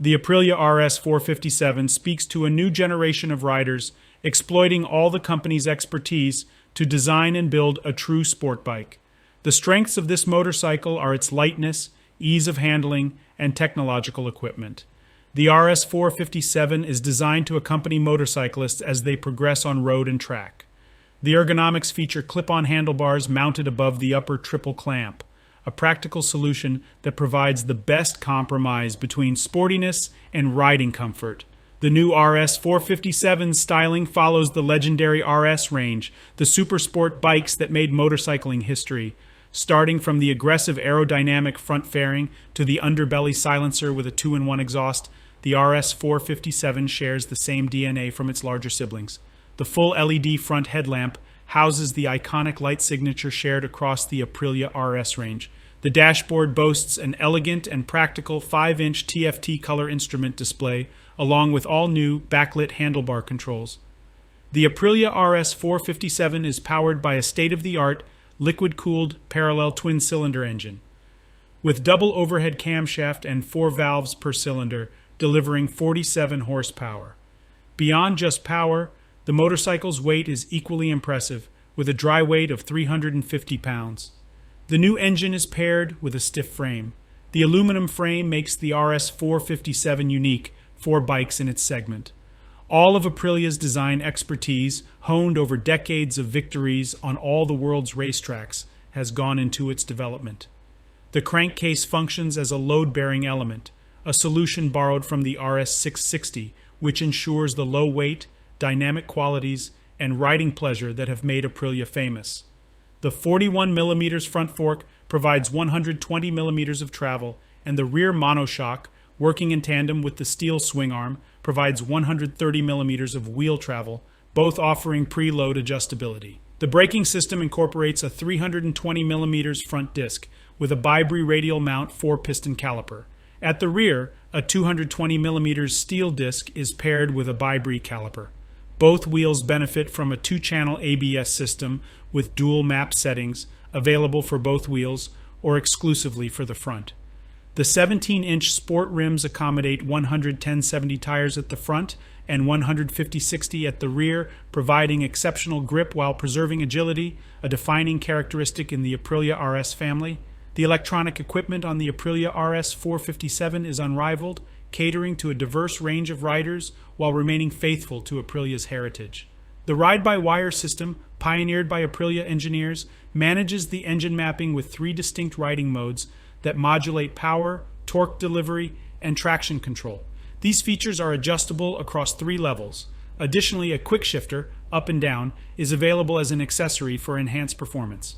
The Aprilia RS 457 speaks to a new generation of riders, exploiting all the company's expertise to design and build a true sport bike. The strengths of this motorcycle are its lightness, ease of handling, and technological equipment. The RS 457 is designed to accompany motorcyclists as they progress on road and track. The ergonomics feature clip-on handlebars mounted above the upper triple clamp, a practical solution that provides the best compromise between sportiness and riding comfort. The new RS 457 styling follows the legendary RS range, the super sport bikes that made motorcycling history, starting from the aggressive aerodynamic front fairing to the underbelly silencer with a 2-in-1 exhaust. The RS 457 shares the same DNA from its larger siblings. The full LED front headlamp houses the iconic light signature shared across the Aprilia RS range. The dashboard boasts an elegant and practical 5-inch TFT color instrument display, along with all new backlit handlebar controls. The Aprilia RS 457 is powered by a state-of-the-art liquid-cooled parallel twin-cylinder engine, with double overhead camshaft and 4 valves per cylinder, delivering 47 horsepower. Beyond just power, the motorcycle's weight is equally impressive, with a dry weight of 350 pounds. The new engine is paired with a stiff frame. The aluminum frame makes the RS 457 unique for bikes in its segment. All of Aprilia's design expertise, honed over decades of victories on all the world's racetracks, has gone into its development. The crankcase functions as a load-bearing element, a solution borrowed from the RS 660, which ensures the low weight, dynamic qualities, and riding pleasure that have made Aprilia famous. The 41mm front fork provides 120mm of travel, and the rear monoshock, working in tandem with the steel swing arm, provides 130mm of wheel travel, both offering preload adjustability. The braking system incorporates a 320mm front disc with a bi-bree radial mount 4-piston caliper. At the rear, a 220mm steel disc is paired with a bi-bree caliper. Both wheels benefit from a 2-channel ABS system with dual map settings, available for both wheels or exclusively for the front. The 17-inch sport rims accommodate 110/70 tires at the front and 150/60 at the rear, providing exceptional grip while preserving agility, a defining characteristic in the Aprilia RS family. The electronic equipment on the Aprilia RS 457 is unrivaled, catering to a diverse range of riders while remaining faithful to Aprilia's heritage. The ride-by-wire system, pioneered by Aprilia engineers, manages the engine mapping with 3 distinct riding modes that modulate power, torque delivery, and traction control. These features are adjustable across 3 levels. Additionally, a quick shifter, up and down, is available as an accessory for enhanced performance.